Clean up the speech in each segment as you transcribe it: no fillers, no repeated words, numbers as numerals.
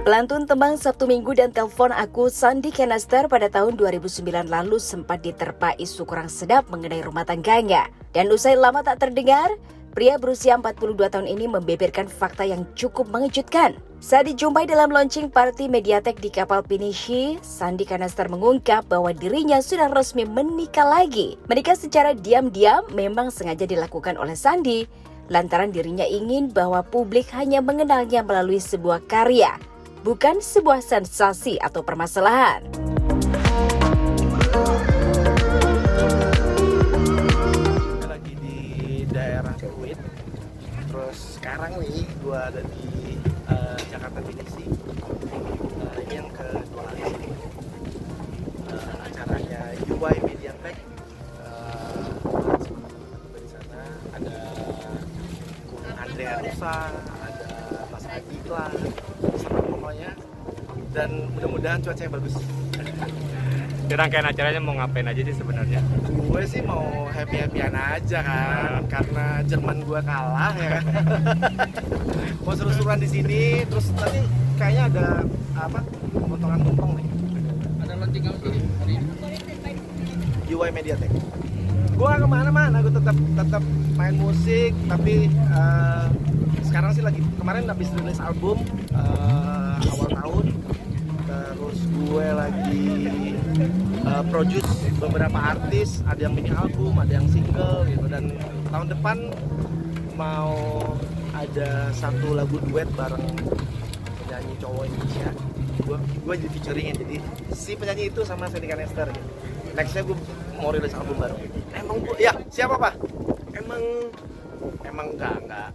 Pelantun tembang Sabtu Minggu dan Telepon Aku Sandi Kanaster pada tahun 2009 lalu sempat diterpa isu kurang sedap mengenai rumah tangganya. Dan usai lama tak terdengar, pria berusia 42 tahun ini membeberkan fakta yang cukup mengejutkan. Saat dijumpai dalam launching party Mediatek di kapal Pinisi, Sandi Kanaster mengungkap bahwa dirinya sudah resmi menikah lagi. Menikah secara diam-diam memang sengaja dilakukan oleh Sandi, lantaran dirinya ingin bahwa publik hanya mengenalnya melalui sebuah karya, bukan sebuah sensasi atau permasalahan. Lagi di daerah Kuit, terus sekarang nih gue ada di Jakarta Pinisi. Ini yang kedua kali sini. Acaranya UI Mediatek. Di sana ada Andrea Rusa, ada Mas Adikla, sama pokoknya. Dan mudah-mudahan cuacanya bagus. Rangkaian acaranya mau ngapain aja sih sebenarnya? Gue sih mau happy-happyan aja kan, karena Jerman gue kalah ya kan. Mau seru-seruan di sini, terus tadi kayaknya ada apa? Potongan tumpeng nih. Ada launching apa sih hari ini? UI Mediatek. Gue gak kemana-mana, gue tetap main musik, tapi sekarang sih lagi kemarin habis rilis album awal tahun. Terus gue lagi produce beberapa artis, ada yang mini album, ada yang single gitu. Dan tahun depan mau ada satu lagu duet bareng penyanyi cowok Indonesia. Gue jadi featuringnya, jadi si penyanyi itu sama Sandi Kanaster gitu. Nextnya gue mau rilis album baru. Emang gue, ya siapa pak? Emang nggak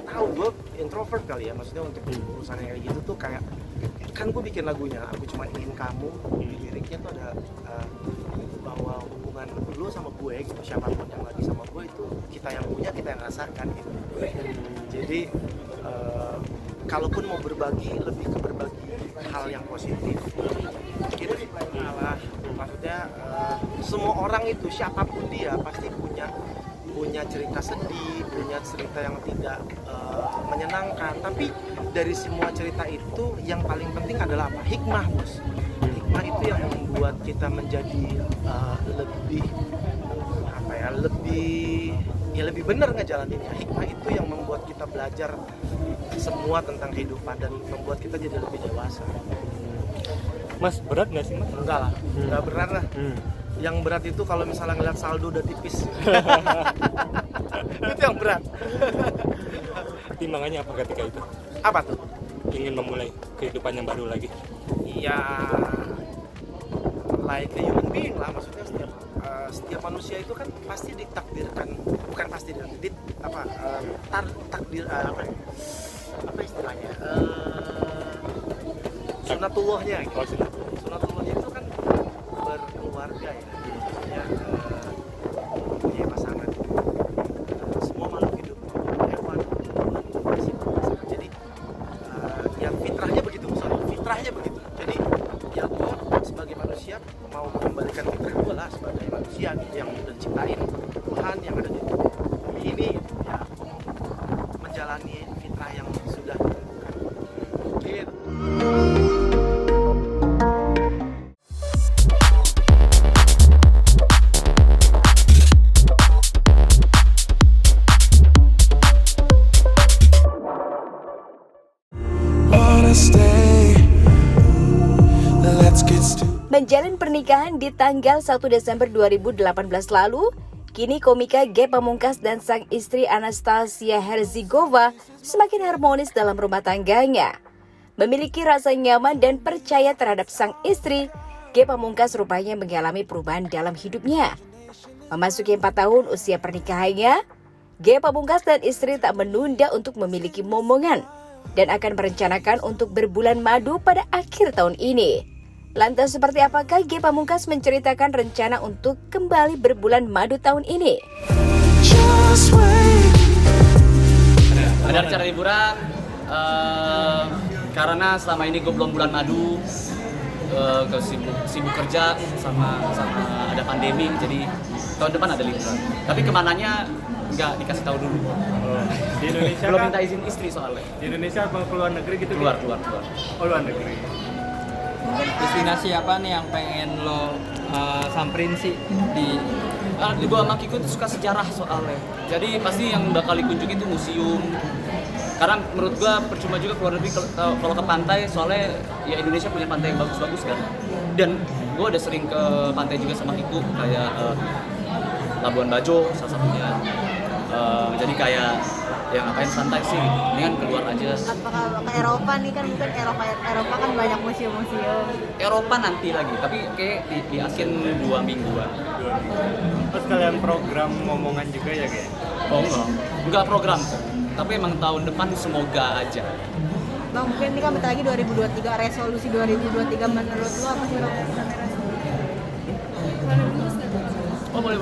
tahu, gue introvert kali ya, maksudnya untuk urusan yang kayak gitu tuh kayak kan gue bikin lagunya aku cuma ingin kamu, di liriknya tuh ada bahwa hubungan lu sama gue gitu, siapapun yang lagi sama gue itu kita yang punya, kita yang rasakan gitu. Jadi kalaupun mau berbagi, lebih ke berbagi hal yang positif gitu. Malah maksudnya semua orang itu siapapun dia pasti punya cerita sedih, punya cerita yang tidak menyenangkan. Tapi dari semua cerita itu yang paling penting adalah apa? Hikmah, bos. Hikmah itu yang membuat kita menjadi lebih benar ngejalaninnya. Hikmah itu yang membuat kita belajar semua tentang kehidupan dan membuat kita jadi lebih dewasa. Mas, berat nggak sih mas? Enggak lah, enggak berat lah. Yang berat itu kalau misalnya ngeliat saldo udah tipis. Itu yang berat. Pertimbangannya apa ketika itu? Apa tuh? Ingin memulai kehidupan yang baru lagi? Ya, like a human being lah, maksudnya setiap manusia itu kan pasti ditakdirkan, bukan pasti takdir apa istilahnya? Sunatullahnya gitu. Sunatullahnya itu kan berkeluarga ya, maksudnya punya pasangan. Semua makhluk hidup, hewan, masih berpasangan. Jadi ya fitrahnya begitu, fitrahnya begitu. Jadi ya gue sebagai manusia mau mengembalikan fitrah gue lah sebagai manusia gitu, yang udah diciptain Tuhan, yang ada di bumi ini, ya menjalani fitrah yang sudah ditentukan gitu. Menjalin pernikahan di tanggal 1 Desember 2018 lalu, kini komika Ge Pamungkas dan sang istri Anastasia Herzigova semakin harmonis dalam rumah tangganya. Memiliki rasa nyaman dan percaya terhadap sang istri, Ge Pamungkas rupanya mengalami perubahan dalam hidupnya. Memasuki 4 tahun usia pernikahannya, Ge Pamungkas dan istri tak menunda untuk memiliki momongan dan akan merencanakan untuk berbulan madu pada akhir tahun ini. Lantas seperti apakah Ge Pamungkas menceritakan rencana untuk kembali berbulan madu tahun ini? Ada rencana liburan karena selama ini gue belum bulan madu, sibuk kerja sama ada pandemi, jadi tahun depan ada liburan. Tapi kemananya nggak dikasih tahu dulu. Di Indonesia Belum kan? minta izin istri soalnya. Di Indonesia apa keluar negeri gitu? Keluar. Oh, luar negeri. Destinasi apa nih yang pengen lo samperin sih di Gua sama Kiko tuh suka sejarah soalnya. Jadi pasti yang bakal dikunjungi itu museum. Karena menurut gua percuma juga keluar negeri kalau ke pantai, soalnya ya Indonesia punya pantai yang bagus-bagus kan. Dan gua udah sering ke pantai juga sama Kiko, kayak Labuan Bajo salah satunya. Jadi kayak yang ngapain santai sih, mendingan keluar aja. Apakah ke Eropa nih kan mungkin Eropa kan banyak museum-museum. Eropa nanti lagi, tapi kayak di Asian 2 mingguan. Terus kalian program ngomongan juga ya kayak? Oh enggak program, tapi emang tahun depan semoga aja. Bang, mungkin ini kan bentar lagi 2023, resolusi 2023 menurut lo apa sih Bang? Oh boleh.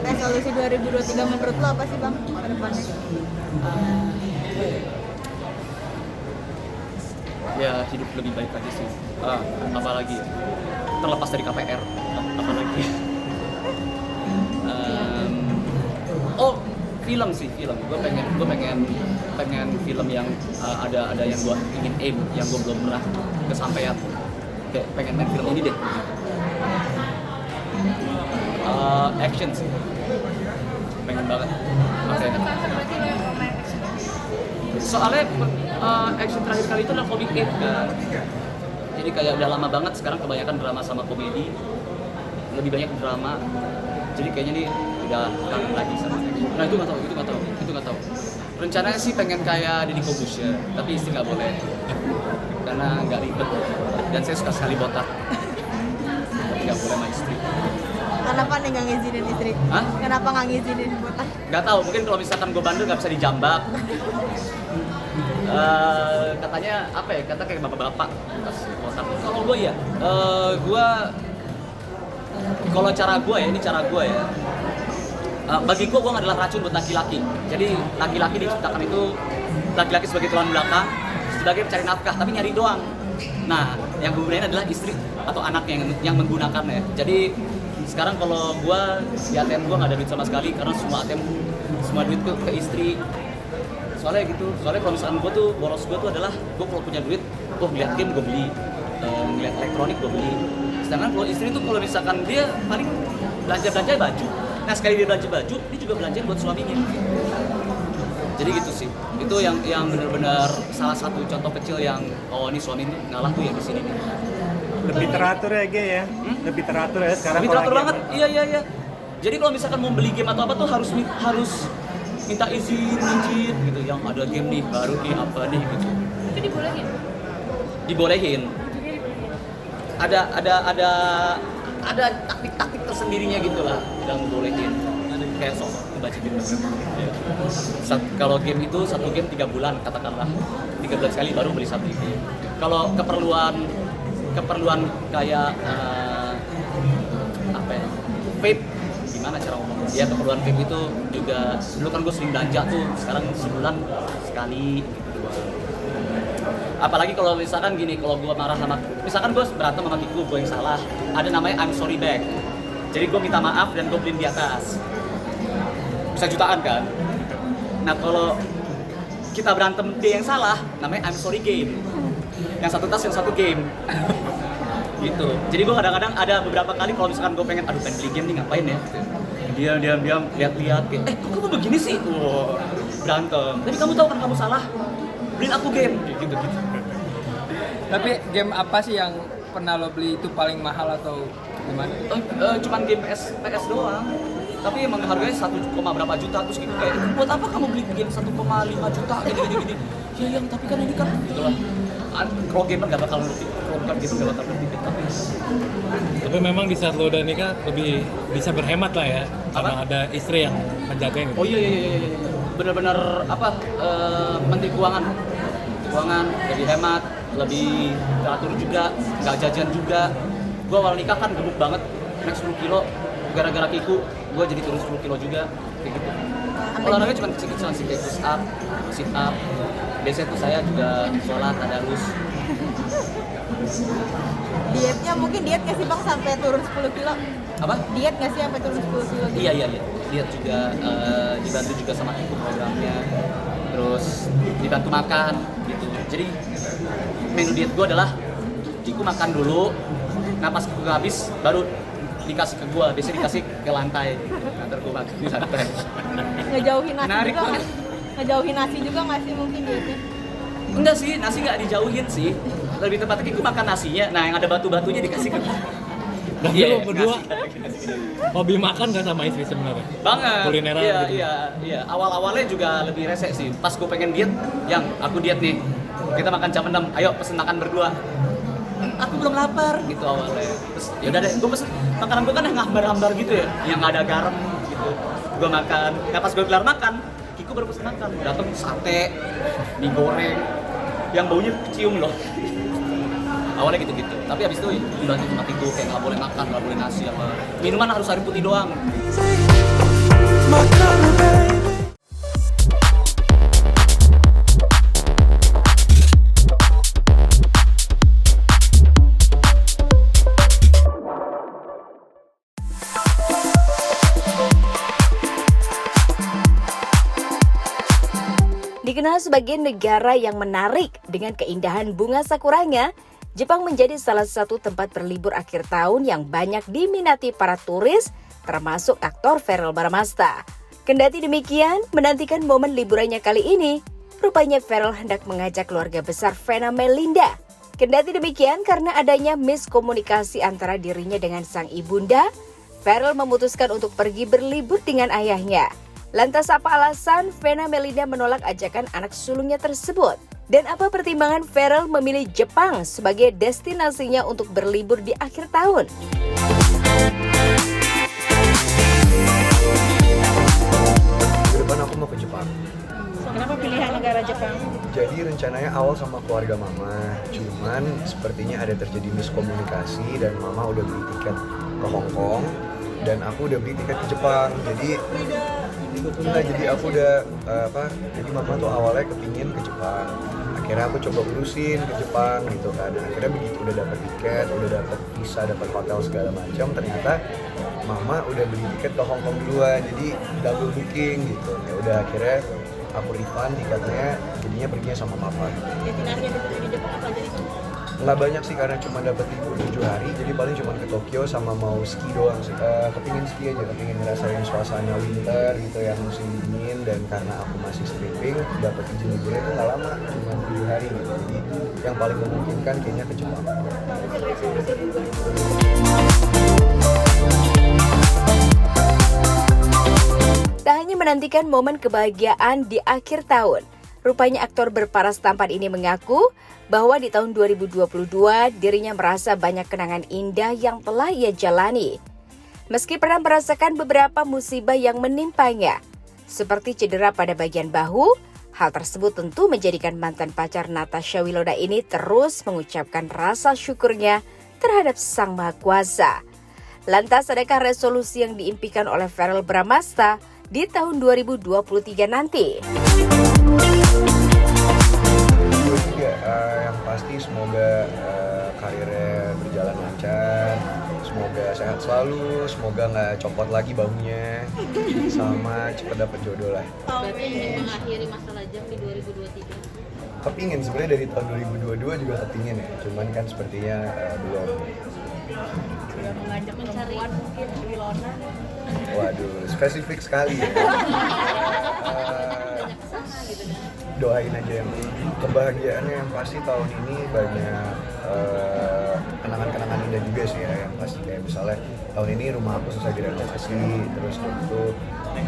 Resolusi 2023 menurut lo apa sih Bang ke depannya? Ya hidup lebih baik aja sih. Apalagi terlepas dari KPR, apalagi. Film sih, film. Gue pengen film yang ada yang gue ingin aim, yang gue belum pernah kesampaian. Kayak pengen main film ini deh. Action sih, pengen banget. Okay. Soalnya action terakhir kali itu adalah Comic 8 kan. Jadi kayak udah lama banget, sekarang kebanyakan drama sama komedi. Lebih banyak drama. Jadi kayaknya nih udah kangen lagi sama action. Nah itu nggak tahu. Rencananya sih pengen kayak Deddy Corbuzier, tapi istri nggak boleh. Karena nggak ribet. Dan saya suka sekali botak. Tapi nggak boleh sama istri. Kenapa nih nggak ngizinin istri? Hah? Kenapa nggak ngizinin botak? Gak tahu, mungkin kalau misalkan gue bandel nggak bisa dijambak. Katanya apa ya? Kata kayak bapak-bapak pas botak. Kalau gue ya, kalau cara gue ya, ini cara gue ya. Bagi gue adalah racun buat laki-laki. Jadi laki-laki diciptakan itu laki-laki sebagai tulang belakang, sebagai pencari nafkah, tapi nyari doang. Nah, yang gue gunain adalah istri atau anak yang menggunakannya. Jadi sekarang kalau gue di ATM gue nggak ada duit sama sekali karena semua duit tuh ke istri. Soalnya gitu. Soalnya kalau misalkan gue tuh boros gue tuh adalah gue kalau punya duit, gue ngeliat game gue beli, ngeliat elektronik gue beli. Sedangkan kalau istri tuh kalau misalkan dia paling belanja baju. Nah sekali dia belanja baju, dia juga belanja buat suaminya. Jadi gitu sih. Itu yang benar-benar salah satu contoh kecil yang ini suami tuh ngalah tuh ya di sini. Lebih teratur ya Ge ya? Lebih teratur ya sekarang. Lebih teratur banget, iya. Jadi kalau misalkan mau beli game atau apa tuh harus minta izin gitu. Yang ada game nih baru nih apa nih gitu. Itu dibolehin? Dibolehin. Ada taktik-taktik tersendirinya gitu lah yang dibolehin. Kayak sok ngebacetin banget. Kalau game itu satu game 3 bulan katakanlah. 3 bulan sekali baru beli satu game. Kalau keperluan kayak apa ya, vape, gimana cara ngomongnya? Ya keperluan vape itu juga dulu kan gue sering belanja tuh, sekarang sebulan sekali gitu. Apalagi kalau misalkan gini, kalau gue marah sama, misalkan gue berantem sama Kiku, gue yang salah, ada namanya I'm sorry back. Jadi gue minta maaf dan gue beliin di atas, bisa jutaan kan. Nah kalau kita berantem dia yang salah, namanya I'm sorry game. Yang satu tas, yang satu game. Gitu. Jadi gue kadang-kadang ada beberapa kali kalau misalkan gue pengen beli game nih ngapain ya? Diam lihat-lihat kayak, kok kamu begini sih? Wow, berantem. Tapi kamu tahu kan kamu salah. Beliin aku game gitu. Tapi game apa sih yang pernah lo beli itu paling mahal atau gimana? Cuman game PS doang. Tapi emang harganya 1, berapa juta, terus gitu kayak, buat apa kamu beli game 1,5 juta gini. Ya tapi kan ini kan gitu lah. Kalau gamer nggak bakal ngerti, kalau bukan gamer nggak bakal ngerti. Tapi memang di saat lo udah nikah lebih bisa berhemat lah ya, karena ada istri yang menjagain gitu. Oh iya. Benar-benar menteri keuangan lebih hemat, lebih teratur juga, nggak jajan juga. Gua awal nikah kan gemuk banget, naik 10 kilo, gara-gara Kiku, gua jadi turun 10 kilo juga, kayak gitu. Olahraga cuma kecil-kecilan sih, kayak push up, sit up. Biasanya tuh saya juga sholat, tadarus. Dietnya mungkin diet nggak sih Bang sampai turun 10 kilo? Apa? Diet nggak sih apa turun 10 kilo gitu? Iya. Diet juga, dibantu juga sama Kiku programnya. Terus dibantu makan gitu. Jadi menu diet gue adalah Kiku makan dulu, napas Kiku habis baru dikasih ke gue, biasanya dikasih ke lantai. Ntar gue makan di lantai. Ngejauhin nasi Menarik juga banget. ngejauhin nasi juga nggak sih mungkin dietnya? Enggak sih, nasi nggak dijauhin sih. Lebih tepatnya Kiku makan nasinya, nah yang ada batu-batunya dikasih ke gue. Tapi Iya, lo berdua ngasih. hobi makan gak sama istri sebenarnya? Banget. Kulineran Iya, gitu. iya. Awal-awalnya juga lebih rese sih. Pas gue pengen diet, yang aku diet nih. Kita makan jam 6, ayo pesen makan berdua. Aku belum lapar gitu awalnya. Terus ya udah deh, gue pesen makanan gue kan yang hambar-hambar gitu ya, yang nggak ada garam gitu. Gue makan. Nah pas gue kelar makan, Kiku baru pesen makan. Dateng sate, mie goreng, yang baunya kecium loh. Awalnya gitu-gitu, tapi abis itu dibantu sama Kiku kayak nggak boleh makan, nggak boleh nasi apa. Minuman harus air putih doang. Dikenal sebagai negara yang menarik dengan keindahan bunga sakuranya, Jepang menjadi salah satu tempat berlibur akhir tahun yang banyak diminati para turis, termasuk aktor Verrell Bramasta. Kendati demikian, menantikan momen liburannya kali ini, rupanya Verrell hendak mengajak keluarga besar Vena Melinda. Kendati demikian, karena adanya miskomunikasi antara dirinya dengan sang ibunda, Verrell memutuskan untuk pergi berlibur dengan ayahnya. Lantas apa alasan Vena Melinda menolak ajakan anak sulungnya tersebut? Dan apa pertimbangan Verrell memilih Jepang sebagai destinasinya untuk berlibur di akhir tahun? Ke depan aku mau ke Jepang. Kenapa pilihan negara Jepang? Jadi rencananya awal sama keluarga mama, cuman sepertinya ada terjadi miskomunikasi dan mama udah beli tiket ke Hong Kong dan aku udah beli tiket ke Jepang. Jadi aku udah jadi mama tuh awalnya kepingin ke Jepang. Akhirnya aku coba urusin ke Jepang gitu kan. Akhirnya begitu udah dapat tiket, udah dapat visa, dapat hotel segala macam, ternyata mama udah beli tiket ke Hong Kong duluan. Jadi double booking gitu. Ya udah akhirnya aku refund tiketnya, jadinya perginya sama papa. Destinasi yang dituju di Jepang apa aja nih? Nggak banyak sih karena cuma dapat libur 7 hari, jadi paling cuma ke Tokyo sama mau ski doang sih. Kepingin ski aja, kepingin ngerasain suasana winter gitu yang musim dingin, dan karena aku masih stripping, dapat izin liburnya itu nggak lama, cuma 7 hari gitu. Jadi yang paling memungkinkan kayaknya ke Jepang. Tak hanya menantikan momen kebahagiaan di akhir tahun, rupanya aktor berparas tampan ini mengaku bahwa di tahun 2022 dirinya merasa banyak kenangan indah yang telah ia jalani. Meski pernah merasakan beberapa musibah yang menimpanya, seperti cedera pada bagian bahu, hal tersebut tentu menjadikan mantan pacar Natasha Wilona ini terus mengucapkan rasa syukurnya terhadap Sang Maha Kuasa. Lantas adakah resolusi yang diimpikan oleh Verrell Bramasta di tahun 2023 nanti? Yang pasti semoga karirnya berjalan lancar, semoga sehat selalu, semoga nggak copot lagi bahunya, sama cepet dapet jodoh lah. Berarti ingin mengakhiri masa lajang di 2023? Kepingin sebenarnya dari tahun 2022 juga kepingin ya, cuman kan sepertinya belum. Mengajak perempuan mungkin Wilona. Waduh, spesifik sekali ya. Doain aja yang kebahagiaannya, yang pasti tahun ini banyak kenangan-kenangan indah juga sih ya, yang pasti kayak misalnya tahun ini rumah aku selesai direnovasi, terus itu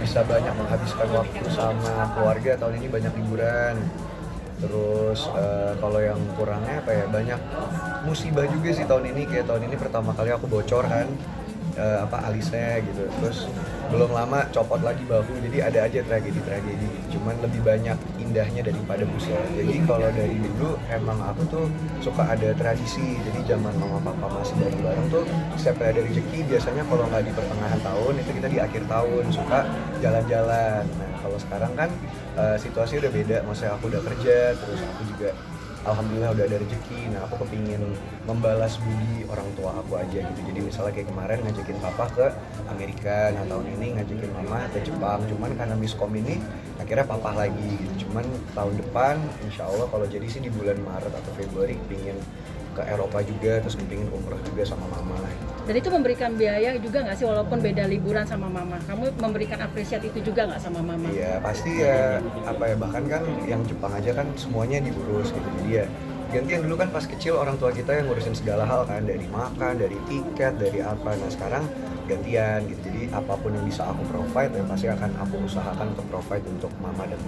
bisa banyak menghabiskan waktu sama keluarga, tahun ini banyak liburan. Terus kalau yang kurangnya apa ya, banyak musibah juga sih tahun ini, kayak tahun ini pertama kali aku bocor kan alisnya gitu, terus belum lama copot lagi bahu, jadi ada aja tragedi-tragedi, cuman lebih banyak indahnya daripada busnya. Jadi kalau dari dulu emang aku tuh suka ada tradisi, jadi zaman mama papa masih bareng-bareng tuh setiap ada rezeki biasanya kalau nggak di pertengahan tahun itu kita di akhir tahun suka jalan-jalan. Nah kalau sekarang kan situasi udah beda, maksudnya aku udah kerja, terus aku juga alhamdulillah udah ada rezeki. Nah aku kepingin membalas budi orang tua aku aja gitu. Jadi misalnya kayak kemarin ngajakin papa ke Amerika, nah tahun ini ngajakin mama ke Jepang. Cuman karena miskom ini akhirnya papa lagi gitu. Cuman tahun depan insya Allah kalau jadi sih di bulan Maret atau Februari pingin ke Eropa juga, terus kepingin umroh juga sama mama lah. Dan itu memberikan biaya juga nggak sih walaupun beda liburan sama mama? Kamu memberikan apresiasi itu juga nggak sama mama? Iya pasti ya, apa ya, bahkan kan yang Jepang aja kan semuanya diurus gitu. Jadi ya gantian dulu kan pas kecil orang tua kita yang ngurusin segala hal kan, dari makan, dari tiket, dari apa. Nah sekarang gantian gitu. Jadi apapun yang bisa aku provide ya pasti akan aku usahakan untuk provide untuk mama dan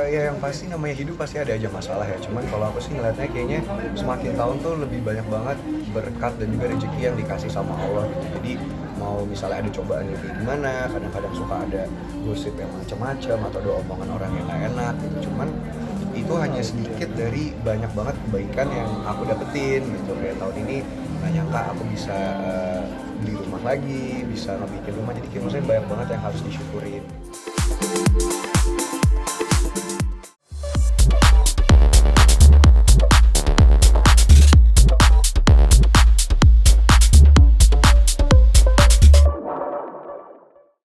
ya yang pasti namanya hidup pasti ada aja masalah ya. Cuman kalau aku sih ngeliatnya kayaknya semakin tahun tuh lebih banyak banget berkat dan juga rezeki yang dikasih sama Allah gitu. Jadi mau misalnya ada cobaan yang kayak gimana, kadang-kadang suka ada gosip yang macam-macam atau ada omongan orang yang gak enak gitu. Cuman itu hanya sedikit dari banyak banget kebaikan yang aku dapetin gitu. Kayak tahun ini nggak nyangka aku bisa beli rumah lagi, bisa ngebikin rumah, jadi kayak maksudnya banyak banget yang harus disyukurin.